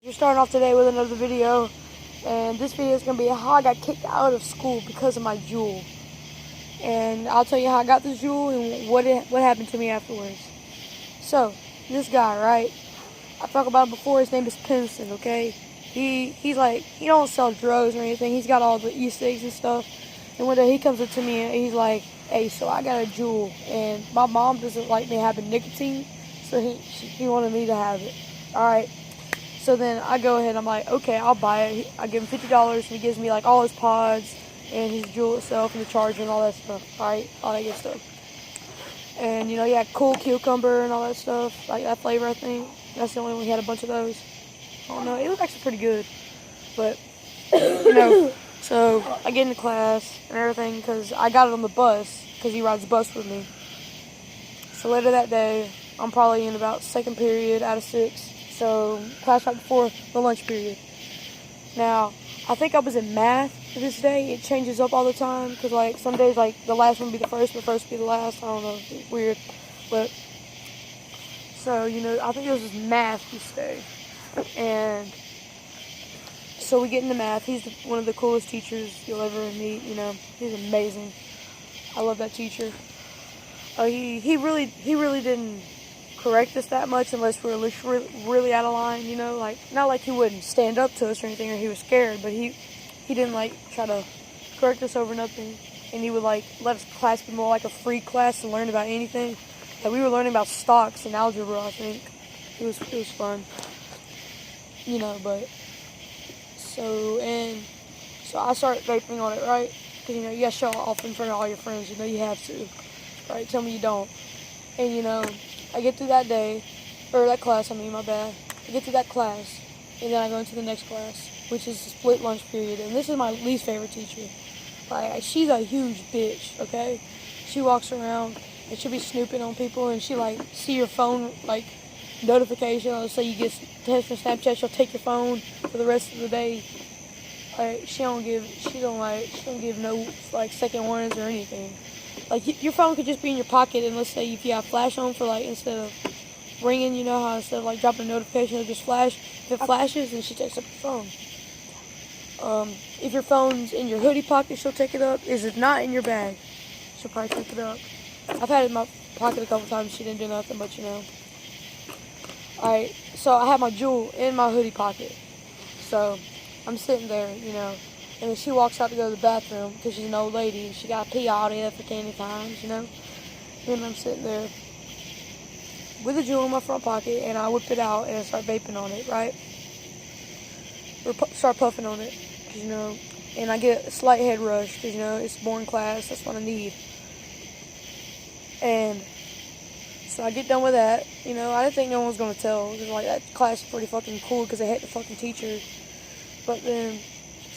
We're starting off today with another video, and this video is going to be how I got kicked out of school because of my Juul. And I'll tell you how I got this Juul and what happened to me afterwards. So, this guy, right, I talked about him before, his name is Pinson, okay? He's like, he don't sell drugs or anything, he's got all the e-cigs and stuff. And one day he comes up to me and he's like, hey, so I got a Juul, and my mom doesn't like me having nicotine, so he wanted me to have it. Alright. So then I go ahead and I'm like, okay, I'll buy it. I give him $50 and he gives me like all his pods and his Juul itself and the charger and all that stuff, alright? All that good stuff. And you know, he had cool cucumber and all that stuff, like that flavor, I think. That's the only one he had a bunch of those. I don't know, it was actually pretty good. But, you know, so I get into class and everything because I got it on the bus because he rides the bus with me. So later that day, I'm probably in about second period out of 6. So, class right before the lunch period. Now, I think I was in math this day. It changes up all the time. Because, like, some days, like, the last one would be the first, but first would be the last. I don't know. It's weird. But, so, you know, I think this was math this day. And so we get into math. He's one of the coolest teachers you'll ever meet, you know. He's amazing. I love that teacher. He really didn't correct us that much unless we were really out of line, you know, like, not like he wouldn't stand up to us or anything or he was scared, but he didn't like try to correct us over nothing, and he would like let us class be more like a free class and learn about anything. Like, we were learning about stocks and algebra, I think. It was fun, you know. But so I started vaping on it, right? Because, you know, you gotta show off in front of all your friends, you know, you have to, right? Tell me you don't. And, you know, I get through that day, or that class, my bad. I get through that class, and then I go into the next class, which is the split lunch period. And this is my least favorite teacher. Like, she's a huge bitch, okay? She walks around, and she'll be snooping on people, and she, like, see your phone, like, notification. Let's say you get text from Snapchat, she'll take your phone for the rest of the day. Like, she don't give no, like, second warnings or anything. Like, your phone could just be in your pocket, and let's say if you have flash on for, like, instead of ringing, you know how instead of, like, dropping a notification, it'll just flash. If it flashes, then she takes up your phone. If your phone's in your hoodie pocket, she'll take it up. Is it not in your bag, she'll probably take it up. I've had it in my pocket a couple times. She didn't do nothing, but, you know. Alright, so I have my Juul in my hoodie pocket. So, I'm sitting there, you know. And then she walks out to go to the bathroom because she's an old lady and she got to pee all day for 10 times, you know. And I'm sitting there with a Juul in my front pocket, and I whip it out and I start vaping on it, right? Or start puffing on it, cause, you know. And I get a slight head rush because, you know, it's boring class. That's what I need. And so I get done with that. You know, I didn't think no one was gonna tell. Cause, like, that class is pretty fucking cool because they hate the fucking teacher. But then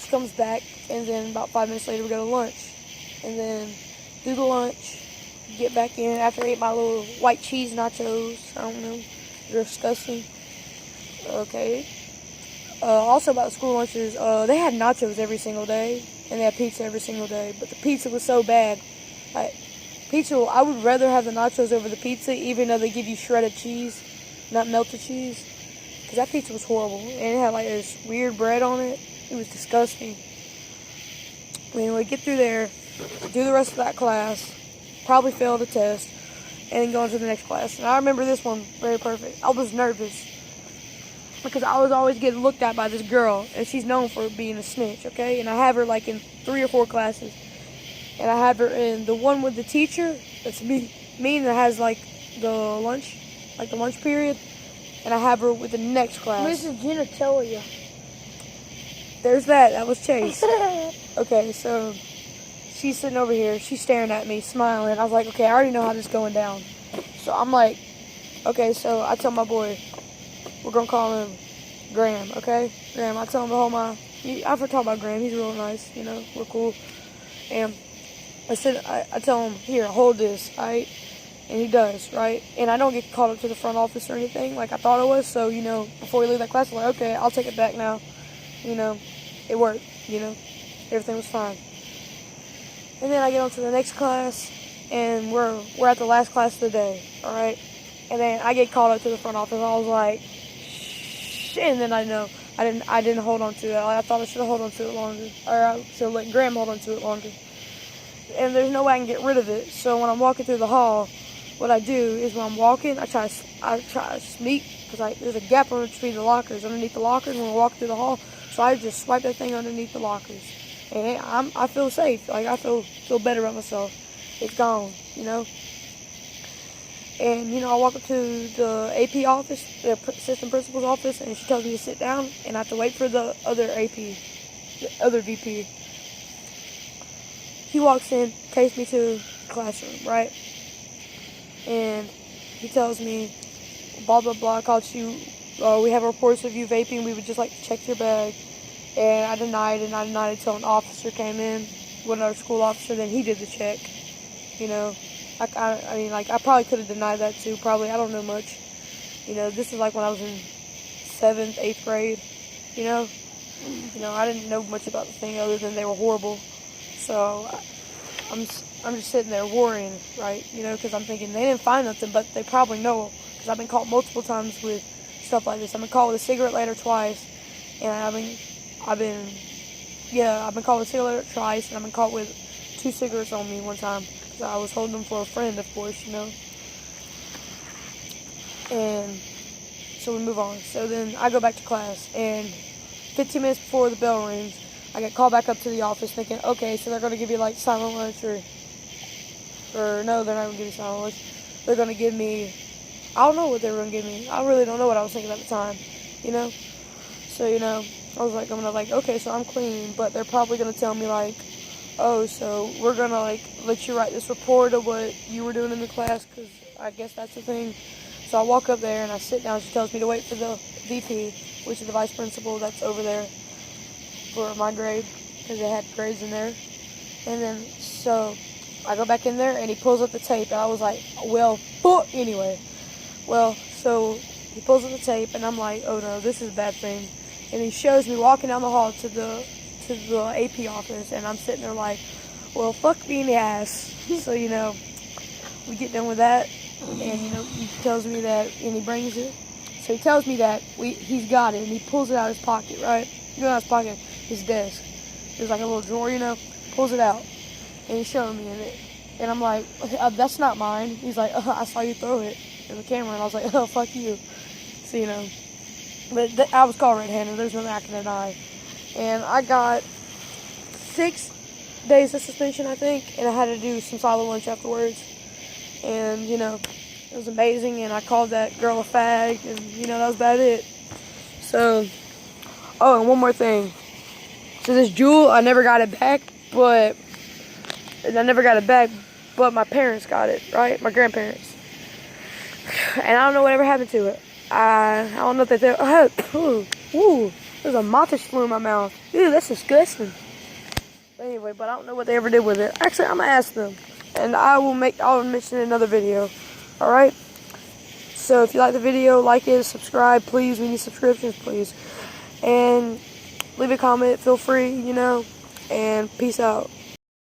she comes back, and then about 5 minutes later we go to lunch. And then do the lunch, get back in after I ate my little white cheese nachos. I don't know, they're disgusting. Okay. Also about the school lunches, they had nachos every single day, and they had pizza every single day. But the pizza was so bad. I would rather have the nachos over the pizza, even though they give you shredded cheese, not melted cheese. Because that pizza was horrible, and it had like this weird bread on it. It was disgusting. Anyway, get through there, do the rest of that class, probably fail the test, and then go on to the next class. And I remember this one very perfect. I was nervous because I was always getting looked at by this girl, and she's known for being a snitch, okay? And I have her like in 3 or 4 classes. And I have her in the one with the teacher, that's me that has like the lunch period. And I have her with the next class. Mrs. Genitalia. There's that. That was Chase. Okay, so she's sitting over here. She's staring at me, smiling. I was like, okay, I already know how this is going down. So I'm like, okay, so I tell my boy, we're going to call him Graham, okay? Graham, I tell him to hold my... I've heard talk about Graham. He's real nice, you know. We're cool. And I tell him, here, hold this, all right? And he does, right? And I don't get called up to the front office or anything like I thought it was. So, you know, before we leave that class, I'm like, okay, I'll take it back now. You know, it worked, you know. Everything was fine. And then I get on to the next class, and we're at the last class of the day, all right? And then I get called up to the front office. I was like, shh. and then I know I didn't hold on to it. I thought I should have held on to it longer, or I should have let Graham hold on to it longer. And there's no way I can get rid of it. So when I'm walking through the hall, what I do is when I'm walking, I try to sneak, because there's a gap in between the lockers, underneath the lockers when we're walking through the hall. So I just swipe that thing underneath the lockers, and I feel safe. Like I feel better about myself. It's gone, you know. And, you know, I walk up to the AP office, the assistant principal's office, and she tells me to sit down, and I have to wait for the other AP, the other VP. He walks in, takes me to the classroom, right? And he tells me, blah, blah, blah, caught you, we have reports of you vaping, we would just like to check your bag. And I denied until an officer came in, another school officer, then he did the check, you know. I mean, like, I probably could have denied that too, probably. I don't know much. You know, this is like when I was in 7th, 8th grade, you know. I didn't know much about the thing other than they were horrible. So, I'm just sitting there worrying, right, you know, because I'm thinking they didn't find nothing, but they probably know, because I've been caught multiple times with stuff like this. I've been caught with a cigarette lighter twice, and I've been caught with a cigarette lighter twice, and I've been caught with 2 cigarettes on me one time. I was holding them for a friend, of course, you know. And so we move on. So then I go back to class, and 15 minutes before the bell rings, I get called back up to the office thinking, okay, so they're going to give you like silent lunch, or no, they're not going to give you silent lunch. They're going to give me, I don't know what they were going to give me. I really don't know what I was thinking at the time, you know. So, you know, I was like, okay, so I'm clean, but they're probably going to tell me like, oh, so we're going to, like, let you write this report of what you were doing in the class, because I guess that's the thing. So I walk up there, and I sit down. She tells me to wait for the VP, which is the vice principal that's over there for my grade, because they had grades in there. And then, so I go back in there, and he pulls up the tape, and I was like, well, anyway. Well, so he pulls up the tape, and I'm like, oh, no, this is a bad thing. And he shows me walking down the hall to the AP office, and I'm sitting there like, well, fuck me in the ass. So, you know, we get done with that, and, you know, he tells me that, and he brings it. So he tells me that he's got it, and he pulls it out of his pocket, right? He goes out of his pocket, his desk. There's like a little drawer, you know, pulls it out, and he's showing me in it. And I'm like, that's not mine. He's like, I saw you throw it in the camera, and I was like, oh, fuck you. So, you know, but I was caught red-handed. There's nothing I can deny. And I got 6 days of suspension, I think, and I had to do some silent lunch afterwards. And, you know, it was amazing, and I called that girl a fag, and, you know, that was about it. So, oh, and one more thing. So this Juul, I never got it back, but my parents got it, right? My grandparents. And I don't know whatever happened to it. I don't know if there's a moth that flew in my mouth. Ew, that's disgusting. But anyway, I don't know what they ever did with it. Actually, I'm gonna ask them, and I'll mention it in another video. All right. So if you like the video, like it, subscribe, please. We need subscriptions, please. And leave a comment. Feel free, you know. And peace out.